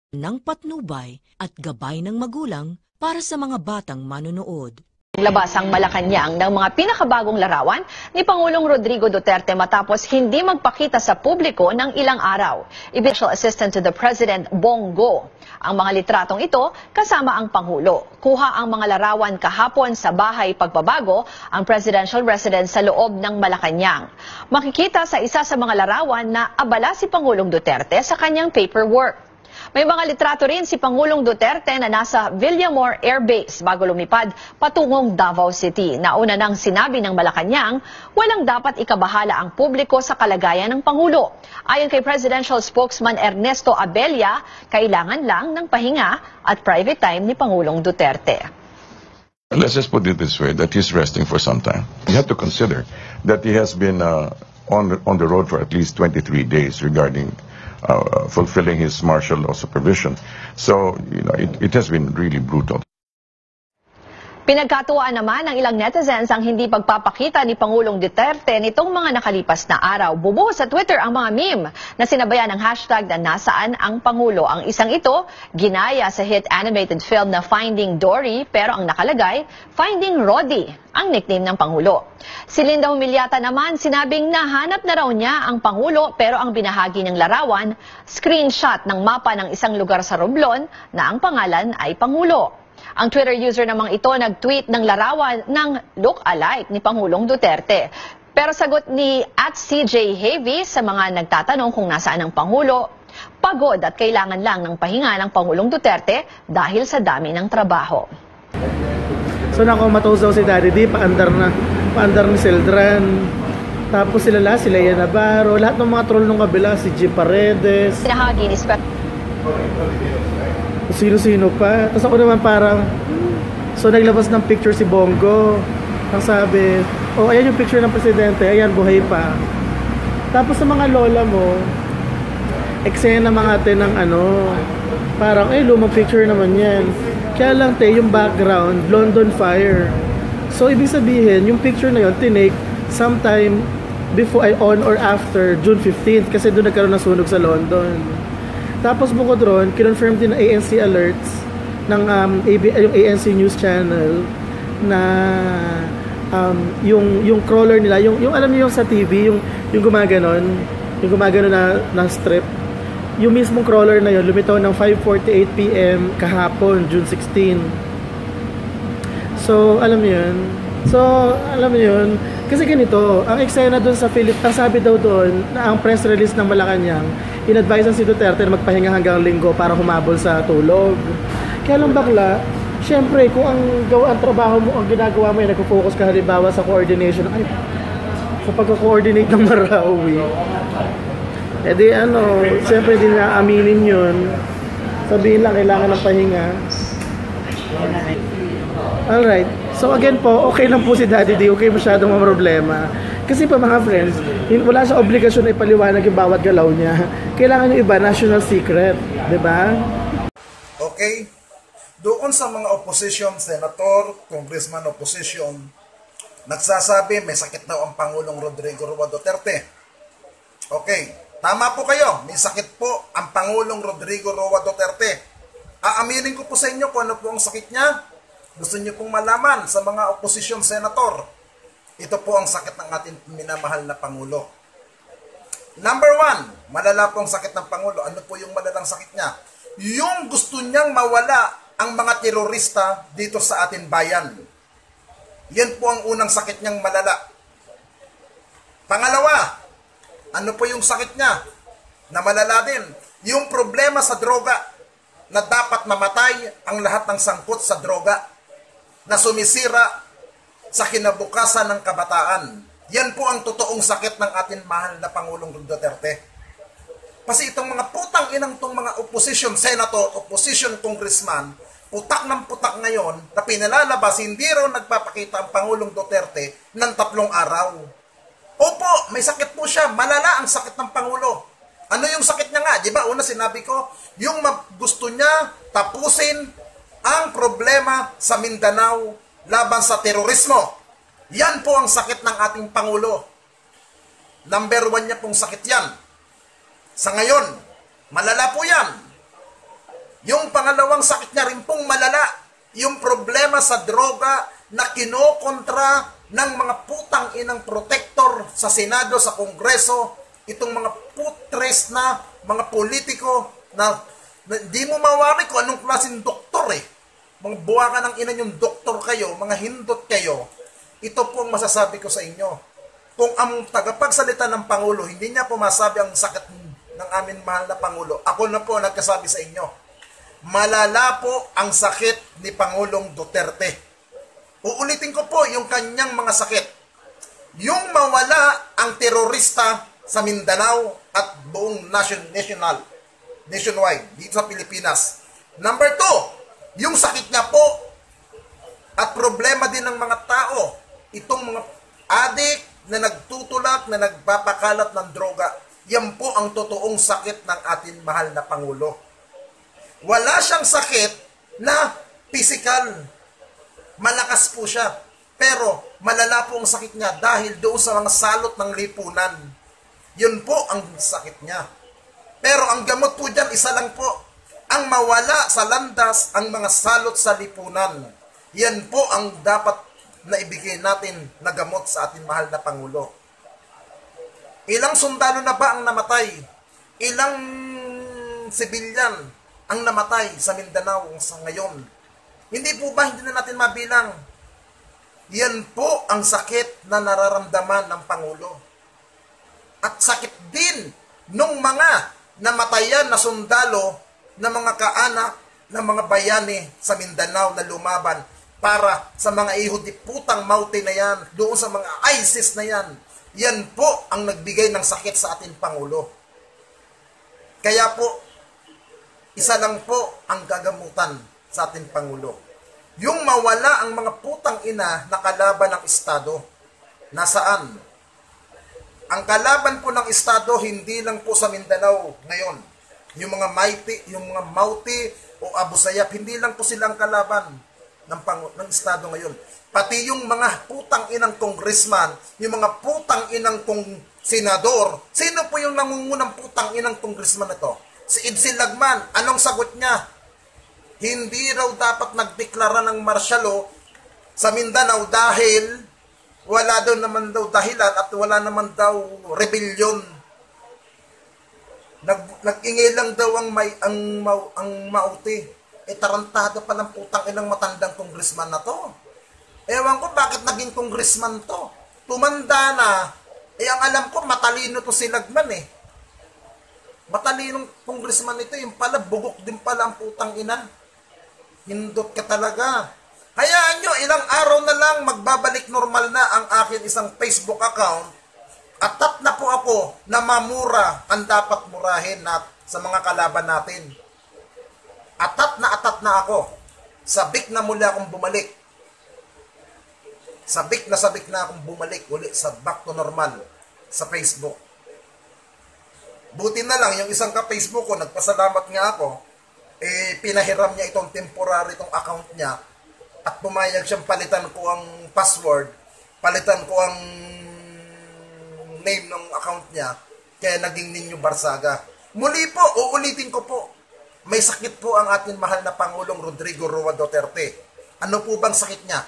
ng patnubay at gabay ng magulang para sa mga batang manonood. Labas ang Malacanang ng mga pinakabagong larawan ni Pangulong Rodrigo Duterte matapos hindi magpakita sa publiko ng ilang araw. Special Assistant to the President Bongo. Ang mga litratong ito kasama ang Pangulo. Kuha ang mga larawan kahapon sa bahay pagbabago ang presidential residence sa loob ng Malacanang. Makikita sa isa sa mga larawan na abala si Pangulong Duterte sa kanyang paperwork. May mga litrato rin si Pangulong Duterte na nasa Villamor Air Base bago lumipad patungong Davao City. Nauna nang sinabi ng Malacanang, walang dapat ikabahala ang publiko sa kalagayan ng Pangulo. Ayon kay Presidential Spokesman Ernesto Abella, kailangan lang ng pahinga at private time ni Pangulong Duterte. Let's just put it this way, that he's resting for some time. You have to consider that he has been on the road for at least 23 days regarding fulfilling his martial law supervision. So, it has been really brutal. Pinagkatuwaan naman ng ilang netizens ang hindi pagpapakita ni Pangulong Duterte nitong mga nakalipas na araw. Bubuhos sa Twitter ang mga meme na sinabayan ng hashtag na nasaan ang Pangulo. Ang isang ito, ginaya sa hit animated film na Finding Dory, pero ang nakalagay, Finding Roddy, ang nickname ng Pangulo. Si Linda Humiliata naman sinabing nahanap na raw niya ang Pangulo pero ang binahagi ng larawan, screenshot ng mapa ng isang lugar sa Romblon na ang pangalan ay Pangulo. Ang Twitter user namang ito nag-tweet ng larawan ng look-alike ni Pangulong Duterte. Pero sagot ni @CJ Heavy sa mga nagtatanong kung nasaan ang Pangulo, pagod at kailangan lang ng pahinga ng Pangulong Duterte dahil sa dami ng trabaho. So nakomatose daw si Daddy D, paandar ni Seldran. Tapos sila Ian Navarro, lahat ng mga troll nung kabila, si G. Paredes. Sinahagi ni Sino-sino pa. Tapos ako naman parang, so naglabas ng picture si Bongo. Ang sabi, oh ayan yung picture ng presidente, ayan buhay pa. Tapos sa mga lola mo, eksena mga ate ng parang lumang picture naman yan. Kaya lang yung background, London Fire. So ibig sabihin, yung picture na yun, tinake sometime before on or after June 15th kasi doon nagkaroon ng sunog sa London. Tapos bukod ron, kinonfirm din ng ANC Alerts ng yung ANC News Channel na yung crawler nila, yung alam niyo yung sa TV, yung gumaganon na strip. Yung mismong crawler na yun, lumitaw ng 5:48 PM kahapon, June 16. So, alam niyo yun. Kasi ganito, ang eksena doon sa ang sabi daw doon na ang press release ng Malacanang, in-advise si Duterte na magpahinga hanggang linggo para humabol sa tulog. Kaya lang bakla, syempre kung ang trabaho mo, ang ginagawa mo ay nagpo-focus ka halimbawa sa coordination, sa pagko-coordinate ng Marawi. Syempre hindi na aminin yun. Sabihin lang, kailangan ng pahinga. Alright. So again po, okay lang po si Daddy D, okay masyadong mga problema. Kasi pa mga friends, wala siya obligasyon na ipaliwanag yung bawat galaw niya. Kailangan yung iba, national secret. Diba? Okay. Doon sa mga opposition, senator, congressman opposition, nagsasabi may sakit daw ang Pangulong Rodrigo Roa Duterte. Okay. Tama po kayo. May sakit po ang Pangulong Rodrigo Roa Duterte. Aaminin ko po sa inyo kung ano po ang sakit niya. Gusto niyo pong malaman sa mga opposition senator. Ito po ang sakit ng ating minamahal na Pangulo. Number 1, malala po ang sakit ng Pangulo. Ano po yung malalang sakit niya? Yung gusto niyang mawala ang mga terorista dito sa ating bayan. Yan po ang unang sakit niyang malala. Pangalawa, ano po yung sakit niya na malala din? Yung problema sa droga na dapat mamatay ang lahat ng sangkot sa droga na sumisira sa kinabukasan ng kabataan. Yan po ang totoong sakit ng ating mahal na Pangulong Duterte. Kasi itong mga putang inang itong mga opposition senator, opposition congressman, putak ng putak ngayon na pinalalabas, hindi raw nagpapakita ang Pangulong Duterte ng 3 araw. Opo, may sakit po siya. Malala ang sakit ng Pangulo. Ano yung sakit niya nga? Di ba? Una sinabi ko, yung gusto niya tapusin ang problema sa Mindanao laban sa terorismo. Yan po ang sakit ng ating Pangulo. Number 1 niya pong sakit yan. Sa ngayon, malala po yan. Yung pangalawang sakit niya rin pong malala, yung problema sa droga na kinokontra ng mga putang inang protector sa Senado, sa Kongreso, itong mga putres na mga politiko na di mo mawari kung anong klaseng doktor eh. Mga buwakan ng ina yung doktor kayo, mga hindot kayo. Ito po ang masasabi ko sa inyo. Kung ang tagapagsalita ng Pangulo, hindi niya po masabi ang sakit ng amin mahal na Pangulo, ako na po nagkasabi sa inyo. Malala po ang sakit ni Pangulong Duterte. Uulitin ko po yung kanyang mga sakit. Yung mawala ang terorista sa Mindanao at buong nationwide, dito sa Pilipinas. Number 2, yung sakit niya po at problema din ng mga tao, itong mga adik na nagtutulak, na nagpapakalat ng droga, yan po ang totoong sakit ng ating mahal na Pangulo. Wala siyang sakit na physical. Malakas po siya. Pero malala po ang sakit niya dahil doon sa mga salot ng lipunan. Yun po ang sakit niya. Pero ang gamot po dyan, isa lang po. Ang mawala sa landas, ang mga salot sa lipunan. Yan po ang dapat na ibigay natin na gamot sa ating mahal na Pangulo. Ilang sundalo na ba ang namatay? Ilang sibilyan ang namatay sa Mindanao sa ngayon? Hindi po ba hindi na natin mabilang? Yan po ang sakit na nararamdaman ng Pangulo. At sakit din nung mga namatayan na sundalo, na mga kaanak, na mga bayani sa Mindanao na lumaban para sa mga ihudi putang mauti na yan, doon sa mga ISIS na yan. Yan po ang nagbigay ng sakit sa ating Pangulo. Kaya po, isa lang po ang gagamutan sa ating Pangulo. Yung mawala ang mga putang ina na kalaban ng Estado. Nasaan? Ang kalaban po ng Estado, hindi lang po sa Mindanao ngayon. Yung mga Mauti o Abu Sayyaf, hindi lang po silang kalaban ng Estado ngayon. Pati yung mga putang inang congressman, yung mga putang inang senador, sino po yung nangungunang putang inang congressman na to? Si Idsil Lagman, anong sagot niya? Hindi raw dapat nagdeklara ng martial law sa Mindanao dahil wala daw naman daw dahilan at wala naman daw rebellion. Nag-ingay lang daw ang Mauti. Tarantado pa ng putang inang matandang congressman na to. Ewan ko bakit naging congressman to. Tumanda na. Ang alam ko, matalino to si Lagman eh. Matalinong congressman ito, yung pala, bugok din pala ang putang ina. Hindot ka talaga. Hayaan nyo, ilang araw na lang magbabalik normal na ang akin isang Facebook account. Atat na po ako na mamura ang dapat murahin sa mga kalaban natin. Atat na ako. Sabik na muli akong bumalik. Sabik na akong bumalik uli sa back to normal sa Facebook. Buti na lang, yung isang ka-Facebook ko, nagpasalamat nga ako, pinahiram niya itong temporary itong account niya at pumayag siyang palitan ko ang password, palitan ko ang name ng account niya, kaya naging Ninyo Barsaga. Muli po, uulitin ko po, may sakit po ang ating mahal na Pangulong Rodrigo Roa Duterte. Ano po bang sakit niya?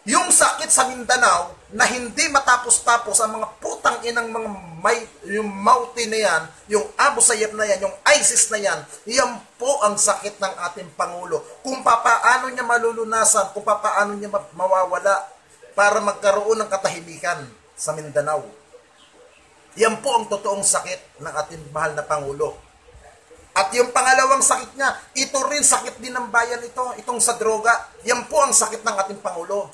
Yung sakit sa Mindanao na hindi matapos-tapos ang mga putang inang mga yung Mauti na yan, yung Abu Sayyaf na yan, yung ISIS na yan, yan po ang sakit ng ating Pangulo. Kung papaano niya malulunasan, kung papaano niya mawawala para magkaroon ng katahimikan sa Mindanao. Yan po ang totoong sakit ng ating mahal na Pangulo. At yung pangalawang sakit niya, ito rin sakit din ng bayan ito, itong sa droga. Yan po ang sakit ng ating Pangulo.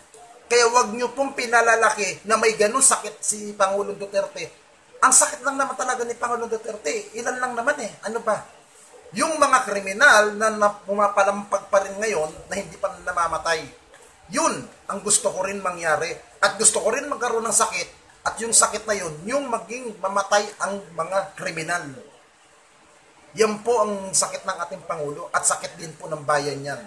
Kaya wag nyo pong pinalalaki na may ganun sakit si Pangulong Duterte. Ang sakit lang naman talaga ni Pangulong Duterte. Ilan lang naman eh. Ano ba? Yung mga kriminal na pumapalampag pa rin ngayon na hindi pa namamatay. Yun ang gusto ko rin mangyari. At gusto ko rin magkaroon ng sakit. At yung sakit na yun, yung maging mamatay ang mga kriminal. Yan po ang sakit ng ating Pangulo at sakit din po ng bayan yan.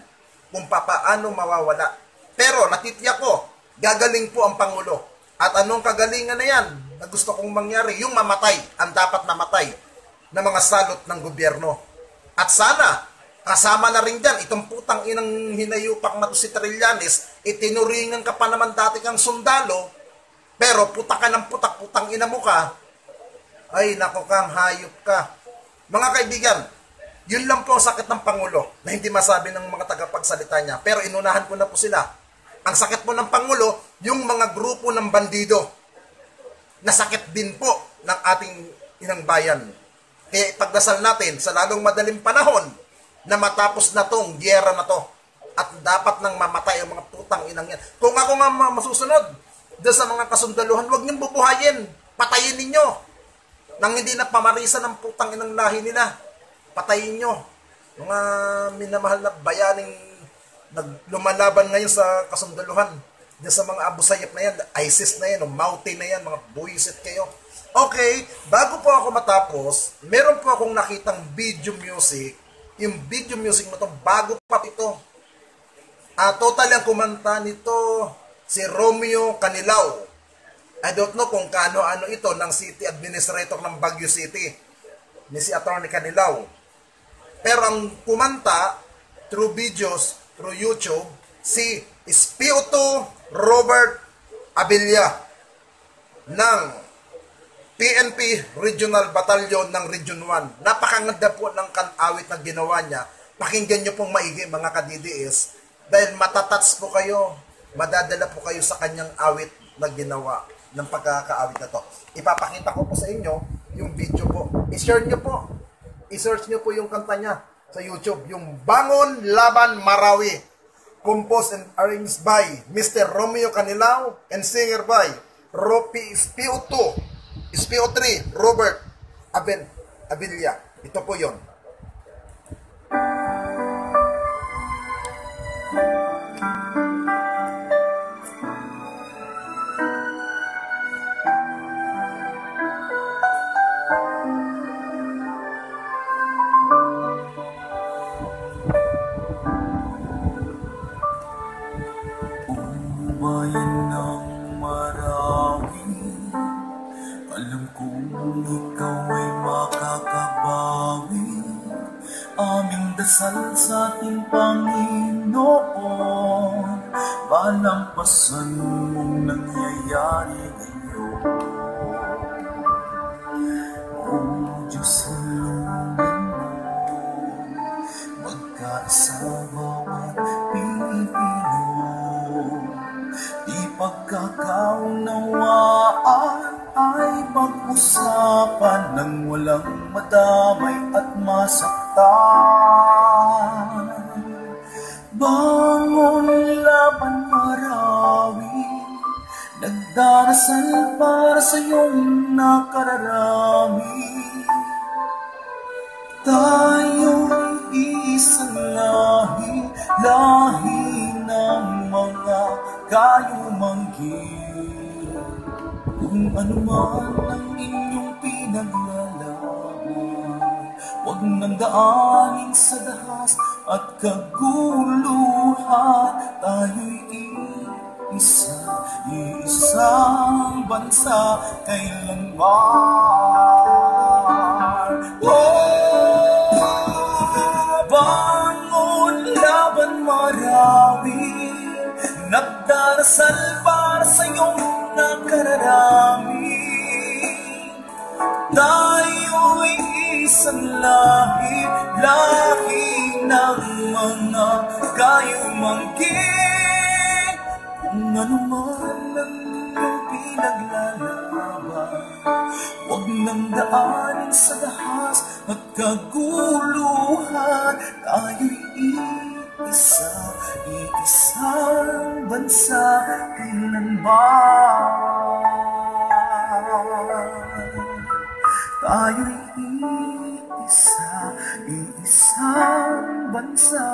Kung papaano mawawala. Pero natitiyak ko, gagaling po ang Pangulo. At anong kagalingan na yan na gusto kong mangyari? Yung mamatay, ang dapat namatay na mga salot ng gobyerno. At sana, Kasama na rin dyan, itong putang inang hinayupak na to si Trillanes, itinuringan ka pa naman dati kang sundalo, pero putak ka ng putak, putang ina mo ka, ay nako kang hayop ka. Mga kaibigan, yun lang po ang sakit ng Pangulo na hindi masabi ng mga tagapagsalita niya, pero inunahan ko na po sila. Ang sakit po ng Pangulo, yung mga grupo ng bandido, na sakit din po ng ating inang bayan. Kaya ipagdasal natin sa lalong madaling panahon, na matapos na tong giyera na to at dapat nang mamatay ang mga putang inang yan. Kung ako nga masusunod doon sa mga kasundaluhan, huwag niyong bubuhayin, patayin ninyo nang hindi na pamarisa ng putang inang lahi nila. Patayin nyo mga minamahal na bayaning lumalaban ngayon sa kasundaluhan, doon sa mga Abu Sayyaf na yan, ISIS na yan, o Mauti na yan, mga buwisit kayo. Okay, bago po ako matapos, meron po akong nakitang video music. Yung video music mo to, bago pa ito. Total ang kumanta nito, si Romeo Canilao. I don't know kung kaano-ano ito ng city administrator ng Baguio City, ni si Atty. Canilao. Pero ang kumanta, through videos, through YouTube, si Espioto Robert Abilia ng PNP Regional Battalion ng Region 1. Napakaganda po ng kan-awit na ginawa niya. Pakinggan niyo pong maigi mga ka-DDS dahil matatats po kayo, madadala po kayo sa kanyang awit na ginawa ng pagkakaawit na to. Ipapakita ko po sa inyo yung video po. I-share niyo po. I-search niyo po yung kanta niya sa YouTube. Yung Bangon Laban Marawi. Composed and arranged by Mr. Romeo Canilao and singer by Ropi SPO3 Robert Abilia. Ito po yon. Bayan ng Marawi, alam kong ikaw ay makakabawi. Aming dasal sa ating Panginoon, malampasan mong nangyayari ngayon. O Diyos, halungin mo, magkaisa bawat Pilipino. Di pagkakaunawaan ay pag-usapan ng walang madamay at masaktan. Bangon laban Marawi, nagdarasal para sa iyong nakararami. Tayo'y isang lahi, lahi ng mga kayumanggi. Kung ano man ang inyong pinaglalaban, huwag nang daanin sa dahas at kaguluhan. Tayo'y isa, isang bansa kailanman. Bangon laban Marawi, nagdarasal para sa iyong nakararami. Tayo'y isang lahi, lahi ng mga kayumanggi. Kung ano man ang iyong pinaglalaban, huwag nang daanin sa dahas at kaguluhan. Tayo'y isa, isang bansa kailanman. Tayo'y isa, isang bansa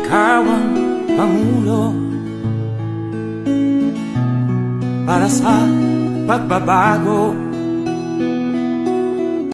Ikaw ang Pangulo para sa pagbabago